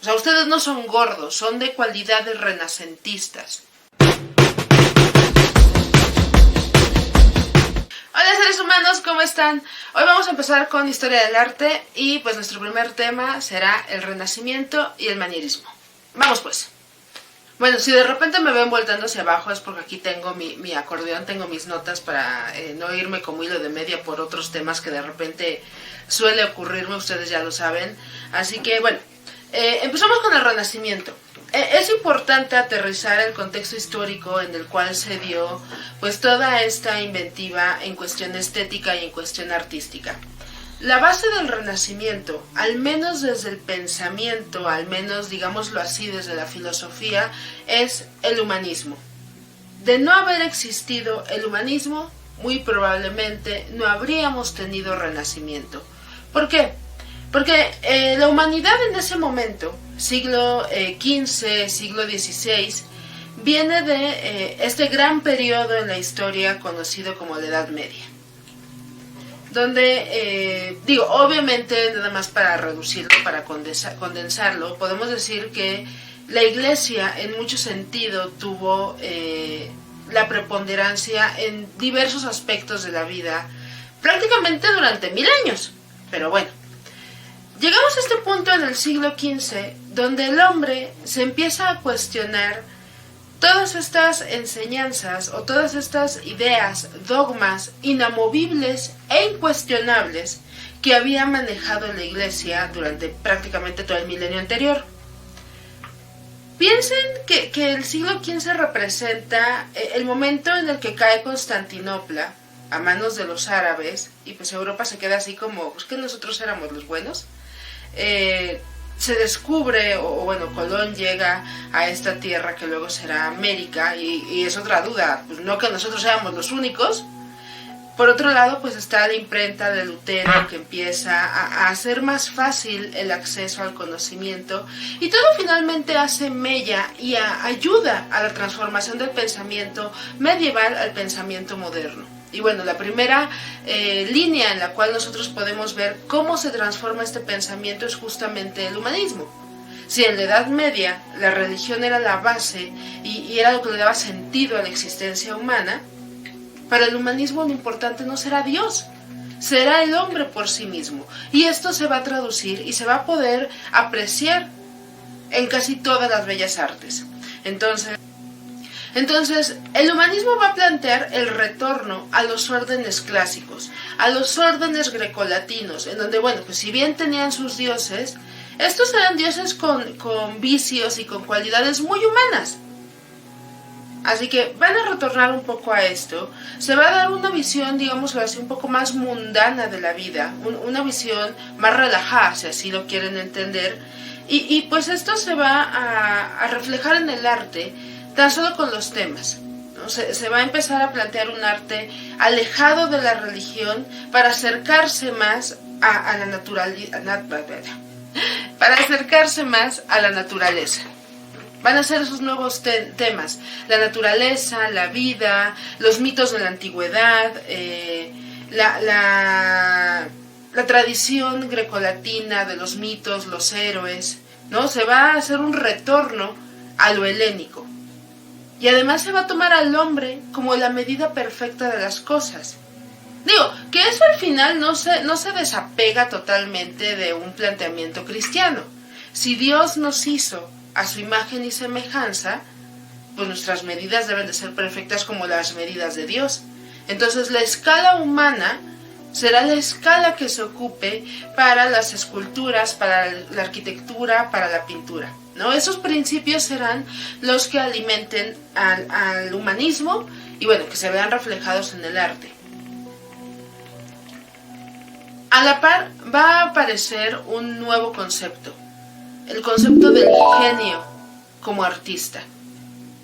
sea, ustedes no son gordos, son de cualidades renacentistas. Hola seres humanos, ¿cómo están? Hoy vamos a empezar con historia del arte y pues nuestro primer tema será el Renacimiento y el manierismo. Vamos pues. Bueno, si de repente me ven voltando hacia abajo es porque aquí tengo mi acordeón, tengo mis notas para no irme como hilo de media por otros temas que de repente suele ocurrirme, ustedes ya lo saben. Así que bueno, empezamos con el Renacimiento. Es importante aterrizar el contexto histórico en el cual se dio pues toda esta inventiva en cuestión estética y en cuestión artística. La base del Renacimiento, al menos desde el pensamiento, al menos digámoslo así desde la filosofía, es el humanismo. De no haber existido el humanismo, muy probablemente no habríamos tenido Renacimiento. ¿Por qué? Porque la humanidad en ese momento, siglo XV, siglo XVI, viene de este gran periodo en la historia conocido como la Edad Media. Donde, obviamente, nada más para reducirlo, para condensarlo, podemos decir que la Iglesia en mucho sentido tuvo la preponderancia en diversos aspectos de la vida, prácticamente durante 1000 años. Pero bueno, llegamos a este punto en el siglo XV, donde el hombre se empieza a cuestionar todas estas enseñanzas o todas estas ideas, dogmas inamovibles e incuestionables que había manejado la Iglesia durante prácticamente todo el milenio anterior. Piensen que el siglo XV representa el momento en el que cae Constantinopla a manos de los árabes y pues Europa se queda así como, pues que nosotros éramos los buenos. Se descubre, Colón llega a esta tierra que luego será América, y es otra duda, pues no que nosotros seamos los únicos. Por otro lado, pues está la imprenta de Lutero que empieza a hacer más fácil el acceso al conocimiento, y todo finalmente hace mella y ayuda a la transformación del pensamiento medieval al pensamiento moderno. Y bueno, la primera línea en la cual nosotros podemos ver cómo se transforma este pensamiento es justamente el humanismo. Si en la Edad Media la religión era la base y era lo que le daba sentido a la existencia humana, para el humanismo lo importante no será Dios, será el hombre por sí mismo. Y esto se va a traducir y se va a poder apreciar en casi todas las bellas artes. Entonces, el humanismo va a plantear el retorno a los órdenes clásicos, a los órdenes grecolatinos, en donde, pues si bien tenían sus dioses, estos eran dioses con vicios y con cualidades muy humanas. Así que van a retornar un poco a esto, se va a dar una visión, digámoslo así, un poco más mundana de la vida, una visión más relajada, si así lo quieren entender, y pues esto se va a reflejar en el arte, tan solo con los temas, ¿no? Se va a empezar a plantear un arte alejado de la religión para acercarse más a la naturaleza, para acercarse más a la naturaleza. Van a ser esos nuevos temas, la naturaleza, la vida, los mitos de la antigüedad, la tradición grecolatina de los mitos, los héroes, ¿no? Se va a hacer un retorno a lo helénico. Y además se va a tomar al hombre como la medida perfecta de las cosas. Que eso al final no se desapega totalmente de un planteamiento cristiano. Si Dios nos hizo a su imagen y semejanza, pues nuestras medidas deben de ser perfectas como las medidas de Dios. Entonces la escala humana será la escala que se ocupe para las esculturas, para la arquitectura, para la pintura, ¿no? Esos principios serán los que alimenten al humanismo y que se vean reflejados en el arte. A la par va a aparecer un nuevo concepto, el concepto del genio como artista.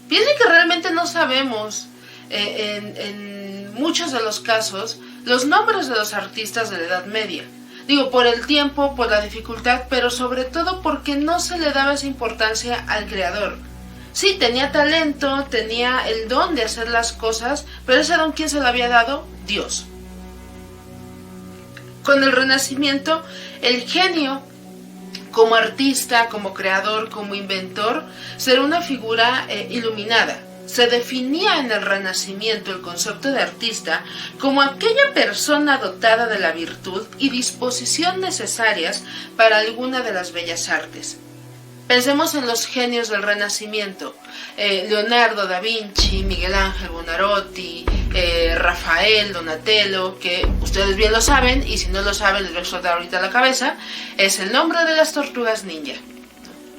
Piensen que realmente no sabemos en muchos de los casos los nombres de los artistas de la Edad Media. Por el tiempo, por la dificultad, pero sobre todo porque no se le daba esa importancia al creador. Sí, tenía talento, tenía el don de hacer las cosas, pero ese don, ¿quién se lo había dado? Dios. Con el Renacimiento, el genio como artista, como creador, como inventor, ser una figura iluminada. Se definía en el Renacimiento el concepto de artista como aquella persona dotada de la virtud y disposición necesarias para alguna de las bellas artes. Pensemos en los genios del Renacimiento, Leonardo da Vinci, Miguel Ángel Buonarroti, Rafael, Donatello, que ustedes bien lo saben, y si no lo saben les voy a explotar ahorita la cabeza, es el nombre de las tortugas ninja.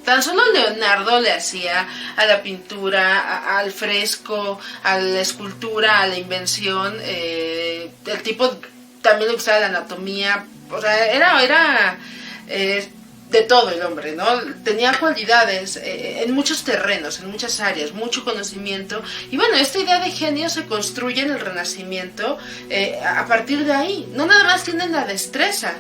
Tan solo Leonardo le hacía a la pintura, al fresco, a la escultura, a la invención, el tipo también le gustaba la anatomía, o sea, era de todo el hombre, ¿no? Tenía cualidades en muchos terrenos, en muchas áreas, mucho conocimiento, y bueno, esta idea de genio se construye en el Renacimiento a partir de ahí. No nada más tienen la destreza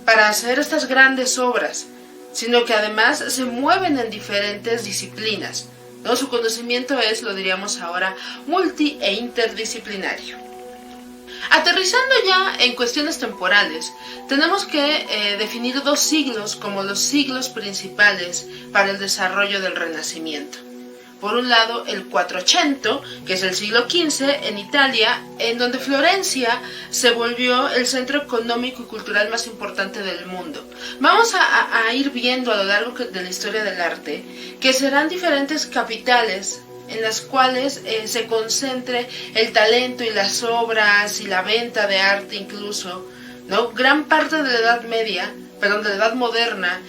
para hacer estas grandes obras, sino que además se mueven en diferentes disciplinas, ¿no? Su conocimiento es, lo diríamos ahora, multi e interdisciplinario. Aterrizando ya en cuestiones temporales, tenemos que definir 2 siglos como los siglos principales para el desarrollo del Renacimiento. Por un lado, el 400, que es el siglo XV en Italia, en donde Florencia se volvió el centro económico y cultural más importante del mundo. Vamos a ir viendo a lo largo de la historia del arte que serán diferentes capitales en las cuales se concentre el talento y las obras y la venta de arte incluso, ¿no? Gran parte de la Edad Media, perdón, de la Edad Moderna,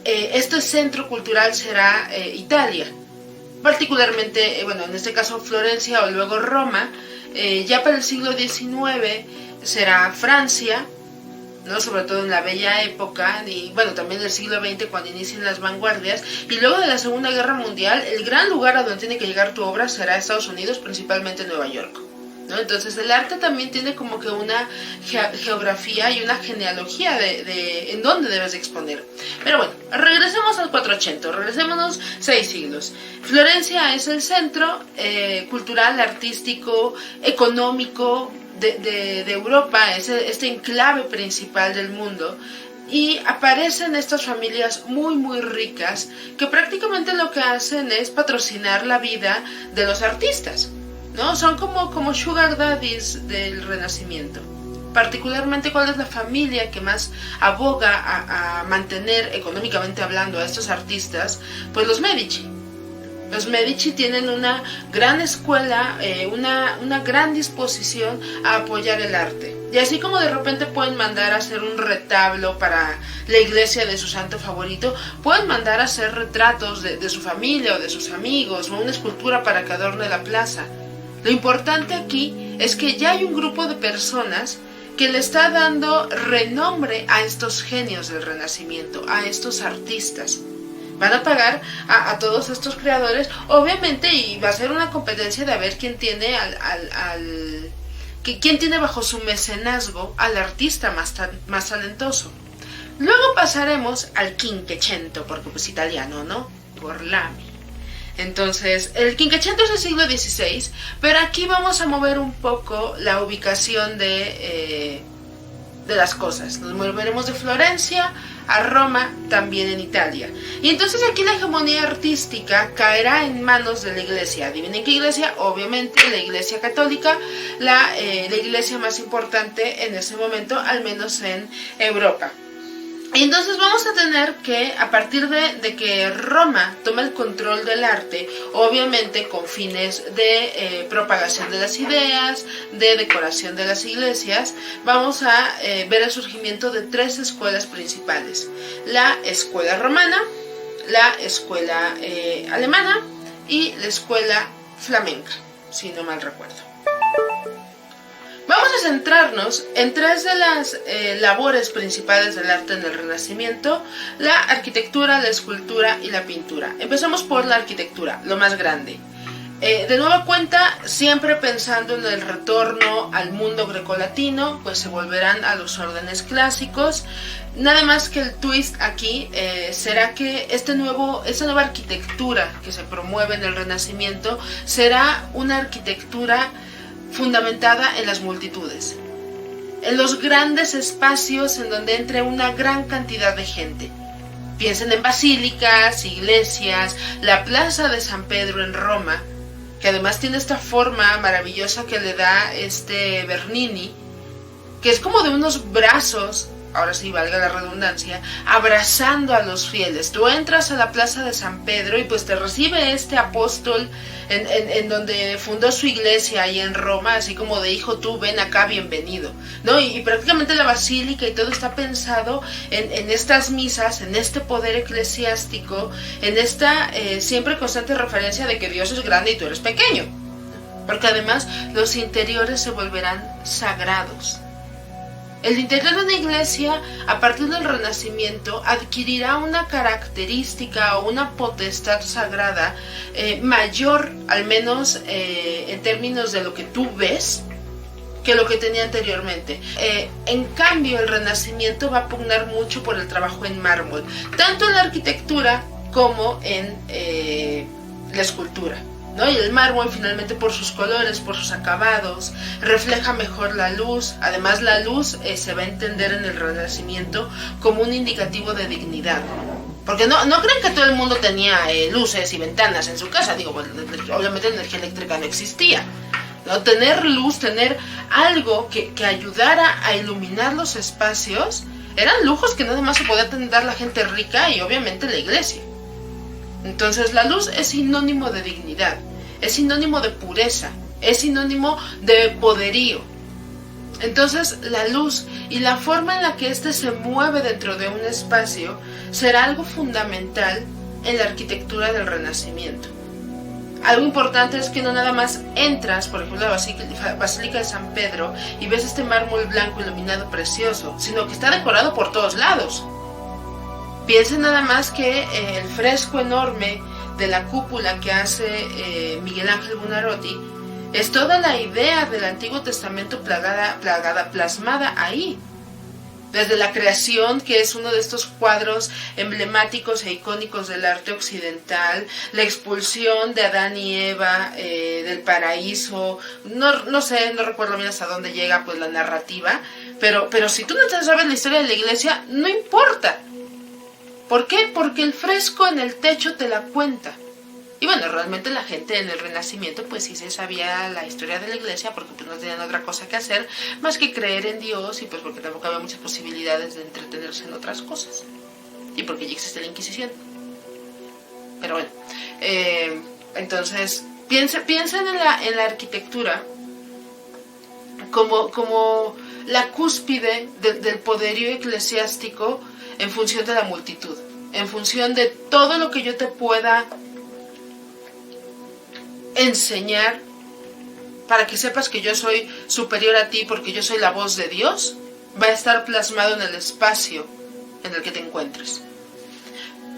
este centro cultural será Italia. Particularmente, bueno, en este caso Florencia o luego Roma. Ya para el siglo XIX será Francia, ¿no? Sobre todo en la bella época, y bueno, también del siglo XX cuando inician las vanguardias, y luego de la Segunda Guerra Mundial, el gran lugar a donde tiene que llegar tu obra será Estados Unidos, principalmente Nueva York, ¿no? Entonces el arte también tiene como que una geografía y una genealogía de en dónde debes de exponer. Pero bueno, regresemos al 480, regresémonos 6 siglos. Florencia es el centro cultural, artístico, económico de Europa, es este enclave principal del mundo, y aparecen estas familias muy muy ricas que prácticamente lo que hacen es patrocinar la vida de los artistas, ¿no? Son como sugar daddies del Renacimiento. Particularmente, ¿cuál es la familia que más aboga a mantener económicamente hablando a estos artistas? Pues los Medici. Los Medici tienen una gran escuela, una gran disposición a apoyar el arte. Y así como de repente pueden mandar a hacer un retablo para la iglesia de su santo favorito, pueden mandar a hacer retratos de su familia o de sus amigos, o una escultura para que adorne la plaza. Lo importante aquí es que ya hay un grupo de personas que le está dando renombre a estos genios del Renacimiento, a estos artistas. Van a pagar a todos estos creadores, obviamente, y va a ser una competencia de a ver quién tiene quién tiene bajo su mecenazgo al artista más talentoso. Luego pasaremos al Quinquecento, porque pues italiano, ¿no? Por Lamy. Entonces, el Quinquecento es el siglo XVI, pero aquí vamos a mover un poco la ubicación de las cosas. Nos moveremos de Florencia a Roma, también en Italia. Y entonces aquí la hegemonía artística caerá en manos de la iglesia. ¿Adivinen qué iglesia? Obviamente la iglesia católica, la iglesia más importante en ese momento, al menos en Europa. Y entonces vamos a tener que, a partir de que Roma toma el control del arte, obviamente con fines de propagación de las ideas, de decoración de las iglesias, vamos a ver el surgimiento de 3 escuelas principales. La escuela romana, la escuela alemana y la escuela flamenca, si no mal recuerdo. Vamos a centrarnos en 3 de las labores principales del arte en el Renacimiento: la arquitectura, la escultura y la pintura. Empezamos por la arquitectura, lo más grande. De nueva cuenta, siempre pensando en el retorno al mundo grecolatino, pues se volverán a los órdenes clásicos. Nada más que el twist aquí será que esta nueva arquitectura que se promueve en el Renacimiento será una arquitectura fundamentada en las multitudes, en los grandes espacios en donde entre una gran cantidad de gente. Piensen en basílicas, iglesias, la Plaza de San Pedro en Roma, que además tiene esta forma maravillosa que le da Bernini, que es como de unos brazos, ahora sí valga la redundancia, abrazando a los fieles. Tú entras a la Plaza de San Pedro y pues te recibe este apóstol en donde fundó su iglesia ahí en Roma, así como de hijo tú, ven acá, bienvenido, ¿no? Y prácticamente la basílica y todo está pensado en estas misas, en este poder eclesiástico, en esta siempre constante referencia de que Dios es grande y tú eres pequeño, porque además los interiores se volverán sagrados. El interior de una iglesia, a partir del Renacimiento, adquirirá una característica o una potestad sagrada mayor, al menos en términos de lo que tú ves, que lo que tenía anteriormente. En cambio, el Renacimiento va a pugnar mucho por el trabajo en mármol, tanto en la arquitectura como en la escultura, ¿no? Y el mármol finalmente por sus colores, por sus acabados, refleja mejor la luz. Además la luz se va a entender en el Renacimiento como un indicativo de dignidad. Porque no creen que todo el mundo tenía luces y ventanas en su casa. Digo, bueno, obviamente la energía eléctrica no existía, ¿no? Tener luz, tener algo que ayudara a iluminar los espacios, eran lujos que nada más se podía dar la gente rica y obviamente la iglesia. Entonces la luz es sinónimo de dignidad, es sinónimo de pureza, es sinónimo de poderío. Entonces la luz y la forma en la que éste se mueve dentro de un espacio será algo fundamental en la arquitectura del Renacimiento. Algo importante es que no nada más entras, por ejemplo, a la Basílica de San Pedro y ves este mármol blanco iluminado precioso, sino que está decorado por todos lados. Piensen nada más que el fresco enorme de la cúpula que hace Miguel Ángel Buonarroti es toda la idea del Antiguo Testamento plasmada ahí. Desde la creación, que es uno de estos cuadros emblemáticos e icónicos del arte occidental, la expulsión de Adán y Eva del paraíso, no sé, no recuerdo bien hasta dónde llega pues la narrativa, pero si tú no sabes la historia de la iglesia, no importa. ¿Por qué? Porque el fresco en el techo te la cuenta. Y bueno, realmente la gente en el Renacimiento pues sí se sabía la historia de la iglesia porque pues no tenían otra cosa que hacer más que creer en Dios y pues porque tampoco había muchas posibilidades de entretenerse en otras cosas. Y porque ya existe la Inquisición. Pero bueno, entonces piensen en la arquitectura como la cúspide del poderío eclesiástico en función de la multitud, en función de todo lo que yo te pueda enseñar para que sepas que yo soy superior a ti porque yo soy la voz de Dios, va a estar plasmado en el espacio en el que te encuentres.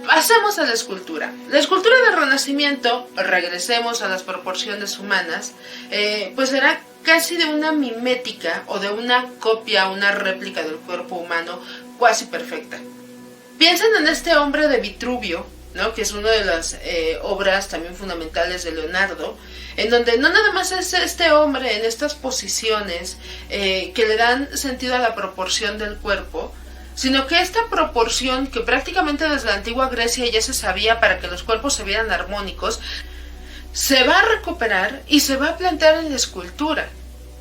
Pasemos a la escultura. La escultura del Renacimiento, regresemos a las proporciones humanas, pues será casi de una mimética o de una copia, una réplica del cuerpo humano cuasi perfecta. Piensen en este hombre de Vitruvio, ¿no? Que es una de las obras también fundamentales de Leonardo, en donde no nada más es este hombre en estas posiciones que le dan sentido a la proporción del cuerpo, sino que esta proporción que prácticamente desde la antigua Grecia ya se sabía para que los cuerpos se vieran armónicos, se va a recuperar y se va a plantear en la escultura.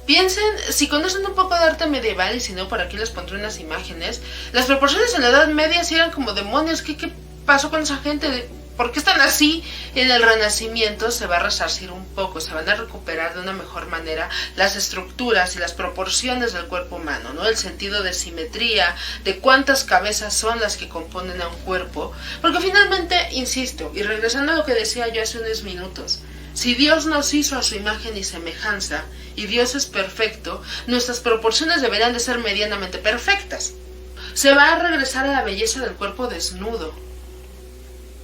Piensen, si conocen un poco de arte medieval, y si no, por aquí les pondré unas imágenes, las proporciones en la Edad Media sí eran como demonios. ¿Qué pasó con esa gente? ¿Por qué están así? En el Renacimiento se va a resarcir un poco, se van a recuperar de una mejor manera las estructuras y las proporciones del cuerpo humano, ¿no? El sentido de simetría, de cuántas cabezas son las que componen a un cuerpo. Porque finalmente, insisto, y regresando a lo que decía yo hace unos minutos, si Dios nos hizo a su imagen y semejanza, y Dios es perfecto, nuestras proporciones deberían de ser medianamente perfectas. Se va a regresar a la belleza del cuerpo desnudo.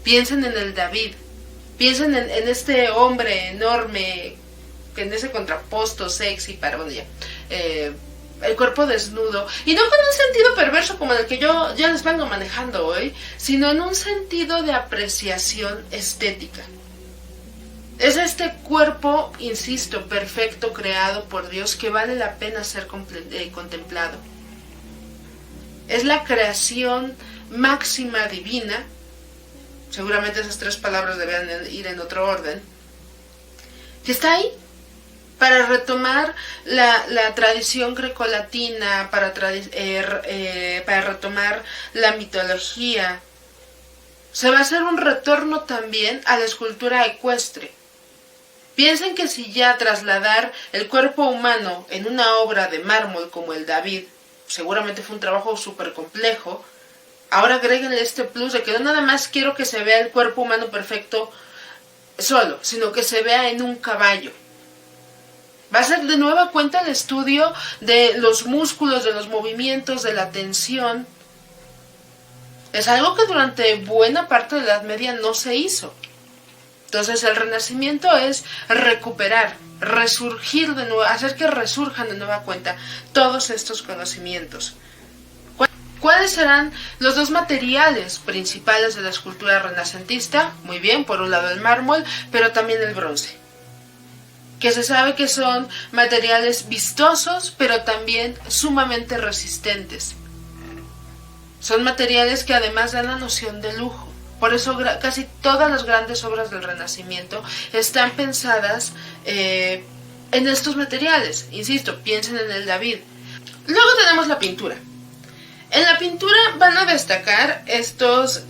Piensen en el David, piensen en este hombre enorme, en ese contraposto sexy para, bueno ya, el cuerpo desnudo, y no con un sentido perverso como el que yo ya les vengo manejando hoy, sino en un sentido de apreciación estética. Es este cuerpo, insisto, perfecto, creado por Dios, que vale la pena ser contemplado. Es la creación máxima divina, seguramente esas tres palabras deben ir en otro orden, que está ahí para retomar la tradición grecolatina, para retomar la mitología. Se va a hacer un retorno también a la escultura ecuestre. Piensen que si ya trasladar el cuerpo humano en una obra de mármol como el David, seguramente fue un trabajo súper complejo, ahora agréguenle este plus de que no nada más quiero que se vea el cuerpo humano perfecto solo, sino que se vea en un caballo. Va a ser de nueva cuenta el estudio de los músculos, de los movimientos, de la tensión. Es algo que durante buena parte de la Edad Media no se hizo. Entonces el Renacimiento es recuperar, resurgir de nuevo, hacer que resurjan de nueva cuenta todos estos conocimientos. ¿Cuáles serán los dos materiales principales de la escultura renacentista? Muy bien, por un lado el mármol, pero también el bronce, que se sabe que son materiales vistosos, pero también sumamente resistentes. Son materiales que además dan la noción de lujo. Por eso casi todas las grandes obras del Renacimiento están pensadas en estos materiales. Insisto, piensen en el David. Luego tenemos la pintura. En la pintura van a destacar estos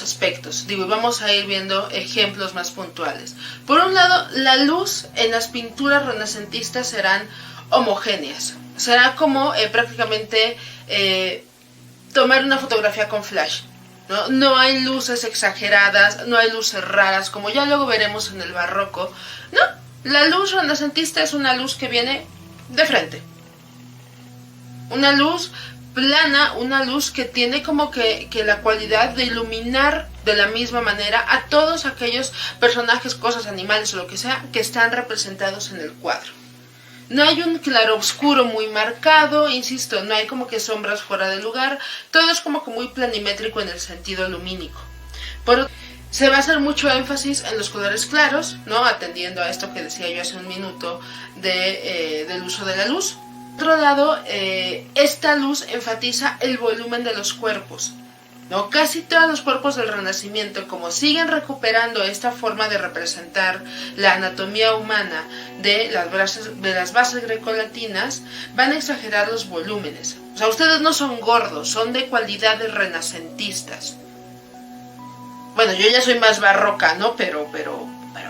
aspectos. Vamos a ir viendo ejemplos más puntuales. Por un lado, la luz en las pinturas renacentistas serán homogéneas. Será como prácticamente tomar una fotografía con flash. No hay luces exageradas, no hay luces raras, como ya luego veremos en el barroco. No, la luz renacentista es una luz que viene de frente. Una luz plana, una luz que tiene como que la cualidad de iluminar de la misma manera a todos aquellos personajes, cosas, animales o lo que sea que están representados en el cuadro. No hay un claroscuro muy marcado, insisto, no hay como que sombras fuera de lugar, todo es como que muy planimétrico en el sentido lumínico. Se va a hacer mucho énfasis en los colores claros, ¿no? Atendiendo a esto que decía yo hace un minuto del uso de la luz. Por otro lado, esta luz enfatiza el volumen de los cuerpos, ¿no? Casi todos los cuerpos del Renacimiento, como siguen recuperando esta forma de representar la anatomía humana de las bases grecolatinas, van a exagerar los volúmenes. O sea, ustedes no son gordos, son de cualidades renacentistas. Bueno, yo ya soy más barroca, ¿no? Pero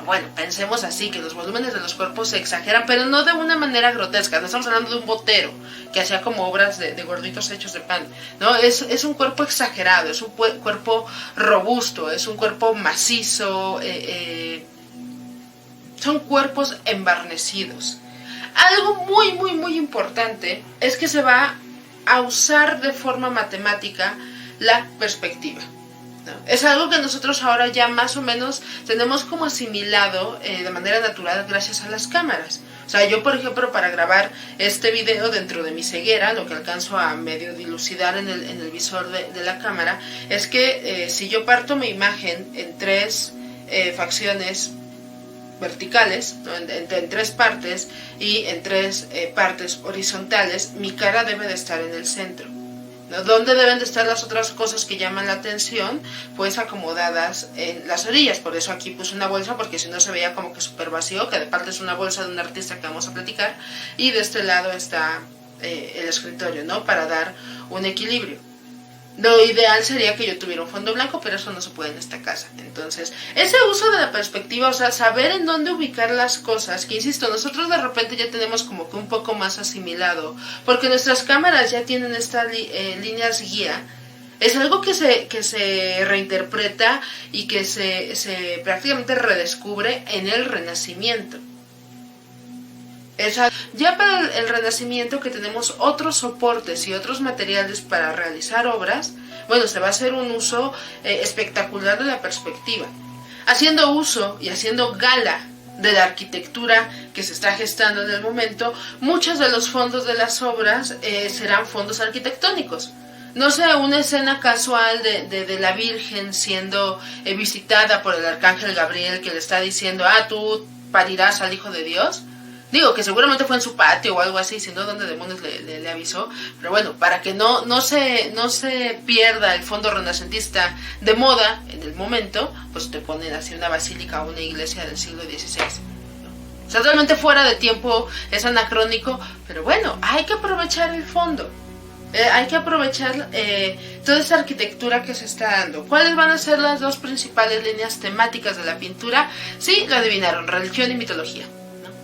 bueno, pensemos así, que los volúmenes de los cuerpos se exageran, pero no de una manera grotesca. No estamos hablando de un botero que hacía como obras de gorditos hechos de pan, ¿no? Es un cuerpo exagerado, es un cuerpo robusto, es un cuerpo macizo, son cuerpos embarnecidos. Algo muy, muy, muy importante es que se va a usar de forma matemática la perspectiva. ¿No? Es algo que nosotros ahora ya más o menos tenemos como asimilado de manera natural gracias a las cámaras. O sea, yo por ejemplo para grabar este video dentro de mi ceguera, lo que alcanzo a medio dilucidar en el visor de la cámara, es que si yo parto mi imagen en tres facciones verticales, ¿no? en tres partes y en tres partes horizontales, mi cara debe de estar en el centro. ¿Dónde deben de estar las otras cosas que llaman la atención? Pues acomodadas en las orillas. Por eso aquí puse una bolsa, porque si no se veía como que súper vacío, que de parte es una bolsa de un artista que vamos a platicar, y de este lado está el escritorio, ¿no? Para dar un equilibrio. Lo ideal sería que yo tuviera un fondo blanco, pero eso no se puede en esta casa. Entonces, ese uso de la perspectiva, o sea, saber en dónde ubicar las cosas, que insisto, nosotros de repente ya tenemos como que un poco más asimilado, porque nuestras cámaras ya tienen estas líneas guía, es algo que se reinterpreta y que se prácticamente redescubre en el Renacimiento. Ya para el Renacimiento, que tenemos otros soportes y otros materiales para realizar obras, bueno, se va a hacer un uso espectacular de la perspectiva, haciendo uso y haciendo gala de la arquitectura que se está gestando en el momento. Muchos de los fondos de las obras serán fondos arquitectónicos. No sé, una escena casual de la Virgen siendo visitada por el arcángel Gabriel, que le está diciendo, tú parirás al Hijo de Dios. Digo que seguramente fue en su patio o algo así, si no, ¿dónde demonios le avisó? Pero bueno, para que no se pierda el fondo renacentista de moda en el momento, pues te ponen así una basílica o una iglesia del siglo XVI. O sea, realmente fuera de tiempo, es anacrónico, pero bueno, hay que aprovechar el fondo. Hay que aprovechar toda esa arquitectura que se está dando. ¿Cuáles van a ser las dos principales líneas temáticas de la pintura? Sí, lo adivinaron, religión y mitología.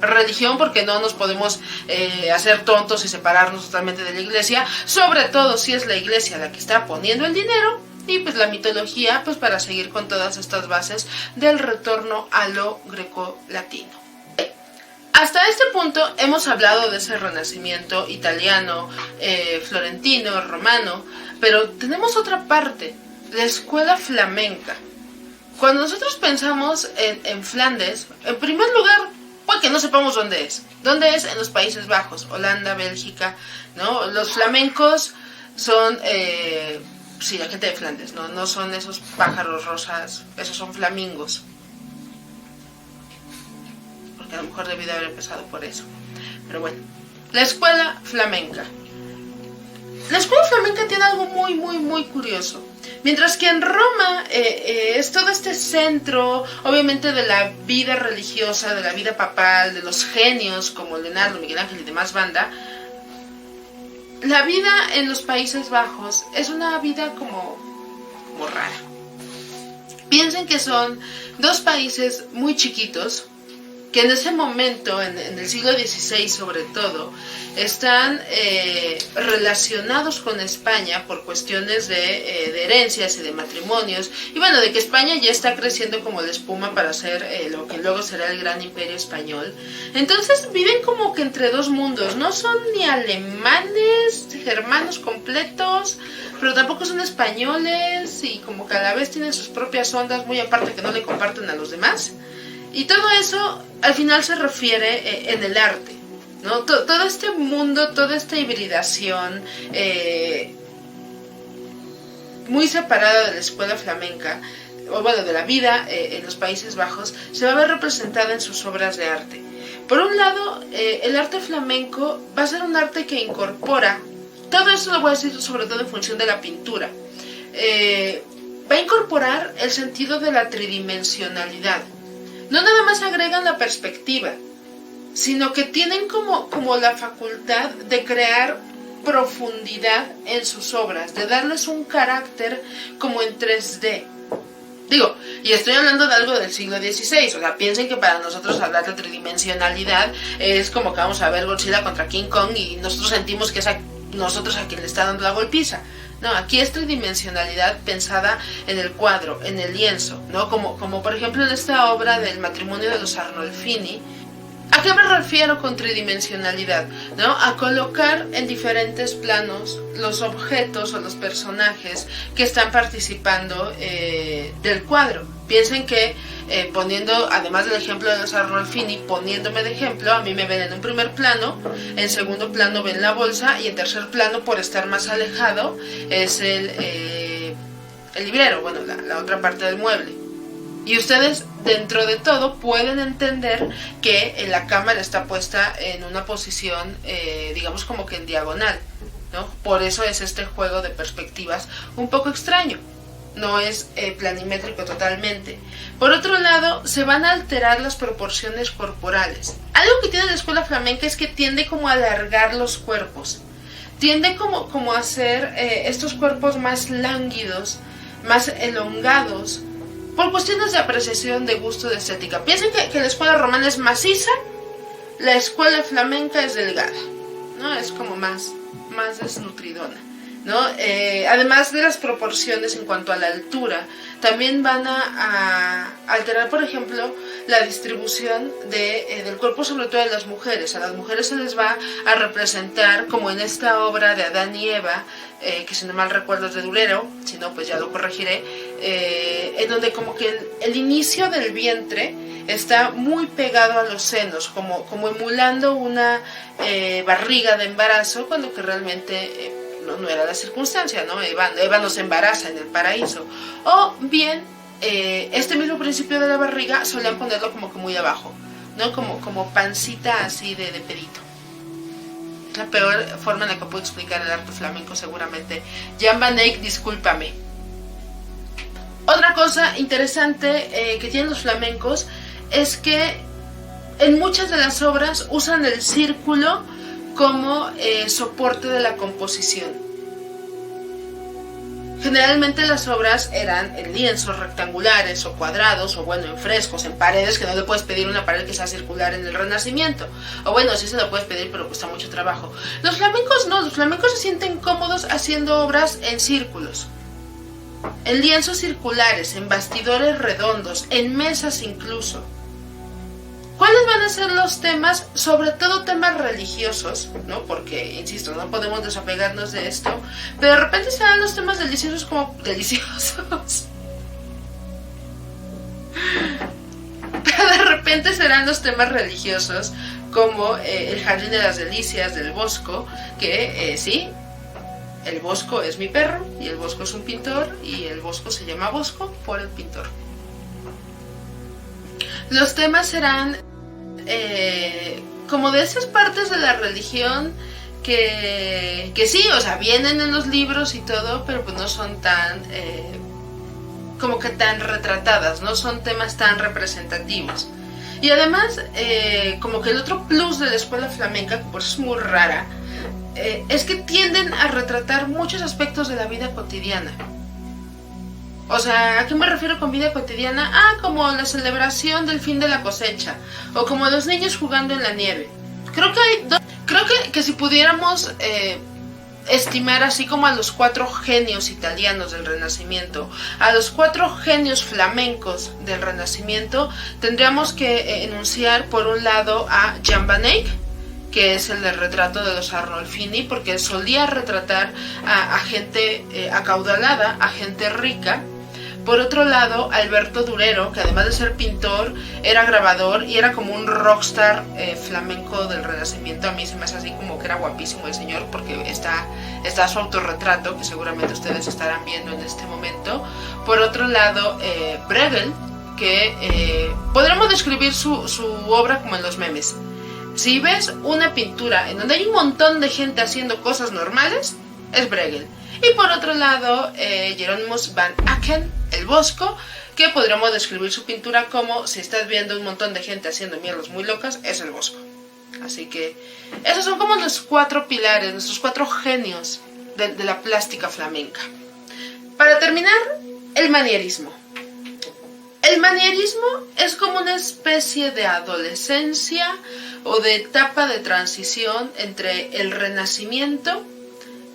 Religión porque no nos podemos hacer tontos y separarnos totalmente de la iglesia, sobre todo si es la iglesia la que está poniendo el dinero, y pues la mitología pues para seguir con todas estas bases del retorno a lo grecolatino. Hasta este punto hemos hablado de ese renacimiento italiano, florentino, romano, pero tenemos otra parte, la escuela flamenca. Cuando nosotros pensamos en Flandes, en primer lugar, puede que no sepamos dónde es. ¿Dónde es? En los Países Bajos, Holanda, Bélgica, ¿no? Los flamencos son, sí, la gente de Flandes, no son esos pájaros rosas, esos son flamingos. A lo mejor debí de haber empezado por eso. Pero bueno, la escuela flamenca. La escuela flamenca tiene algo muy curioso. Mientras que en Roma es todo este centro, obviamente, de la vida religiosa, de la vida papal, de los genios como Leonardo, Miguel Ángel y demás banda, la vida en los Países Bajos es una vida como rara. Piensen que son dos países muy chiquitos, que en ese momento, en el siglo XVI sobre todo, están relacionados con España por cuestiones de herencias y de matrimonios, y bueno, de que España ya está creciendo como la espuma para ser lo que luego será el gran imperio español. Entonces viven como que entre dos mundos, no son ni alemanes, germanos completos, pero tampoco son españoles, y como que a la vez tienen sus propias ondas muy aparte que no le comparten a los demás. Y todo eso al final se refiere en el arte, ¿no? Todo este mundo, toda esta hibridación muy separada de la escuela flamenca, o bueno, de la vida en los Países Bajos, se va a ver representada en sus obras de arte. Por un lado, el arte flamenco va a ser un arte que incorpora, todo esto lo voy a decir sobre todo en función de la pintura, va a incorporar el sentido de la tridimensionalidad. No nada más agregan la perspectiva, sino que tienen como la facultad de crear profundidad en sus obras, de darles un carácter como en 3D. Digo, y estoy hablando de algo del siglo XVI, o sea, piensen que para nosotros hablar de tridimensionalidad es como que vamos a ver Godzilla contra King Kong y nosotros sentimos que es nosotros a quien le está dando la golpiza. No, aquí es tridimensionalidad pensada en el cuadro, en el lienzo, ¿no? Como por ejemplo en esta obra del matrimonio de los Arnolfini. ¿A qué me refiero con tridimensionalidad? ¿No? A colocar en diferentes planos los objetos o los personajes que están participando del cuadro. Piensen que poniendo, además del ejemplo de los Arnolfini, poniéndome de ejemplo, a mí me ven en un primer plano, en segundo plano ven la bolsa y en tercer plano, por estar más alejado, es el librero, bueno, la otra parte del mueble. Y ustedes, dentro de todo, pueden entender que la cámara está puesta en una posición, digamos como que en diagonal, ¿no? Por eso es este juego de perspectivas un poco extraño. No es planimétrico totalmente. Por otro lado, se van a alterar las proporciones corporales. Algo que tiene la escuela flamenca es que tiende como a alargar los cuerpos. Tiende como a hacer estos cuerpos más lánguidos, más elongados, por cuestiones de apreciación, de gusto, de estética. Piensen que la escuela romana es maciza, la escuela flamenca es delgada, ¿no? Es como más desnutridona, ¿no? Además de las proporciones en cuanto a la altura, también van a alterar, por ejemplo, la distribución del cuerpo, sobre todo de las mujeres. A las mujeres se les va a representar, como en esta obra de Adán y Eva, que si no mal recuerdo es de Durero, si no pues ya lo corregiré, en donde como que el inicio del vientre está muy pegado a los senos, como emulando una barriga de embarazo, cuando que realmente no era la circunstancia, ¿no? Eva no se embaraza en el paraíso. O bien, este mismo principio de la barriga solían ponerlo como que muy abajo, ¿no? Como pancita así de pedito. Es la peor forma en la que puedo explicar el arte flamenco seguramente. Jan van Eyck, discúlpame. Otra cosa interesante que tienen los flamencos es que en muchas de las obras usan el círculo como soporte de la composición. Generalmente las obras eran en lienzos rectangulares o cuadrados, o bueno, en frescos, en paredes, que no le puedes pedir una pared que sea circular en el Renacimiento. O bueno, sí se lo puedes pedir, pero cuesta mucho trabajo. Los flamencos no, los flamencos se sienten cómodos haciendo obras en círculos. En lienzos circulares, en bastidores redondos, en mesas incluso. ¿Cuáles van a ser los temas? Sobre todo temas religiosos, ¿no? Porque, insisto, no podemos desapegarnos de esto. Pero de repente serán los temas deliciosos como... deliciosos. Pero de repente serán los temas religiosos como el Jardín de las Delicias del Bosco, que sí, el Bosco es mi perro y el Bosco es un pintor y el Bosco se llama Bosco por el pintor. Los temas serán como de esas partes de la religión que sí, o sea, vienen en los libros y todo, pero pues no son tan como que tan retratadas, no son temas tan representativos. Y además, como que el otro plus de la escuela flamenca, que por eso es muy rara, es que tienden a retratar muchos aspectos de la vida cotidiana. O sea, ¿a qué me refiero con vida cotidiana? Como la celebración del fin de la cosecha, o como los niños jugando en la nieve. Creo que si pudiéramos estimar así como a los 4 genios italianos del Renacimiento, a los 4 genios flamencos del Renacimiento, tendríamos que enunciar por un lado a Jan van Eyck, que es el del retrato de los Arnolfini, porque solía retratar a gente acaudalada, a gente rica. Por otro lado, Alberto Durero, que además de ser pintor, era grabador y era como un rockstar flamenco del Renacimiento. A mí se me hace así como que era guapísimo el señor, porque está su autorretrato, que seguramente ustedes estarán viendo en este momento. Por otro lado, Bruegel, que podremos describir su obra como en los memes. Si ves una pintura en donde hay un montón de gente haciendo cosas normales, es Bruegel. Y por otro lado, Hieronymus van Aken, el Bosco, que podríamos describir su pintura como, si estás viendo un montón de gente haciendo mierdas muy locas, es el Bosco. Así que esos son como los 4 pilares, nuestros 4 genios de la plástica flamenca. Para terminar, el manierismo. El manierismo es como una especie de adolescencia o de etapa de transición entre el Renacimiento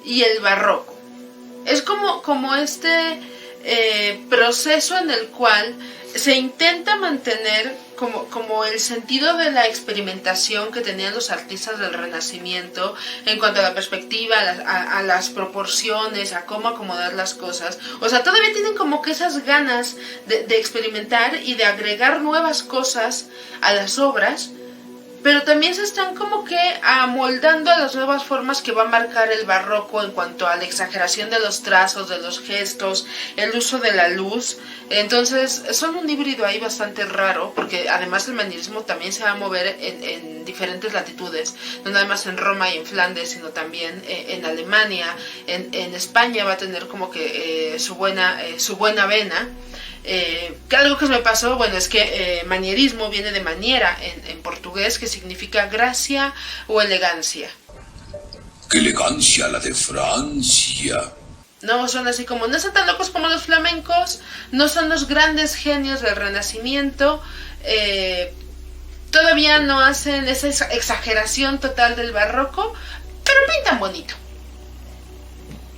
y el Barroco. Es como este proceso en el cual se intenta mantener como el sentido de la experimentación que tenían los artistas del Renacimiento en cuanto a la perspectiva, a las proporciones, a cómo acomodar las cosas. O sea, todavía tienen como que esas ganas de experimentar y de agregar nuevas cosas a las obras, pero también se están como que amoldando a las nuevas formas que va a marcar el barroco en cuanto a la exageración de los trazos, de los gestos, el uso de la luz. Entonces son un híbrido ahí bastante raro, porque además el manierismo también se va a mover en diferentes latitudes, no nada más en Roma y en Flandes, sino también en Alemania, en España va a tener como que su buena vena. Que algo que me pasó, bueno, es que manierismo viene de maniera en portugués, que significa gracia o elegancia. ¡Qué elegancia la de Francia! No son así como, no son tan locos como los flamencos, no son los grandes genios del Renacimiento, todavía no hacen esa exageración total del barroco, pero pintan bonito.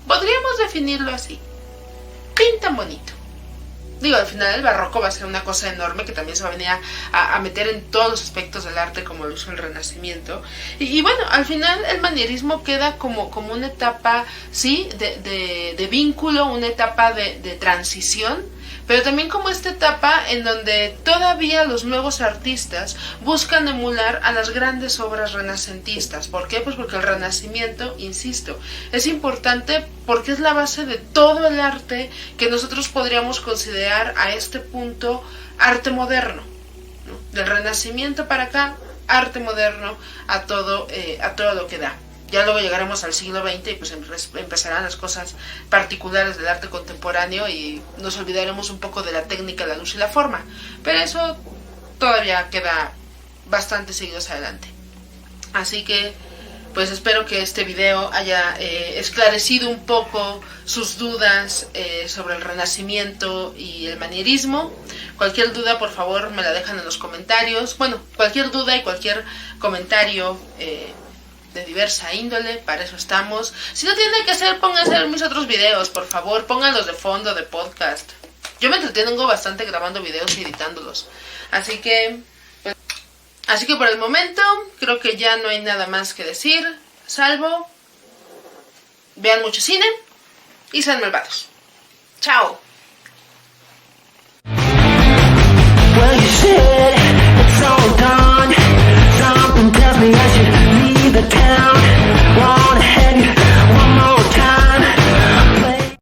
Podríamos definirlo así, pintan bonito. Digo, al final el barroco va a ser una cosa enorme que también se va a venir a meter en todos los aspectos del arte como lo hizo el Renacimiento. Y bueno, al final el manierismo queda como una etapa, sí, de vínculo, una etapa de transición, pero también como esta etapa en donde todavía los nuevos artistas buscan emular a las grandes obras renacentistas. ¿Por qué? Pues porque el Renacimiento, insisto, es importante porque es la base de todo el arte que nosotros podríamos considerar a este punto arte moderno, ¿no? del Renacimiento para acá, arte moderno a todo lo que da. Ya luego llegaremos al siglo XX y pues empezarán las cosas particulares del arte contemporáneo y nos olvidaremos un poco de la técnica, la luz y la forma. Pero eso todavía queda bastante seguidos adelante. Así que pues espero que este video haya esclarecido un poco sus dudas sobre el Renacimiento y el manierismo. Cualquier duda, por favor, me la dejan en los comentarios. Bueno, cualquier duda y cualquier comentario de diversa índole, para eso estamos. Si no tienen que hacer, pónganse a ver mis otros videos, por favor, pónganlos de fondo de podcast. Yo me entretengo bastante grabando videos y editándolos. Así que por el momento, creo que ya no hay nada más que decir, salvo vean mucho cine y sean malvados. ¡Chao!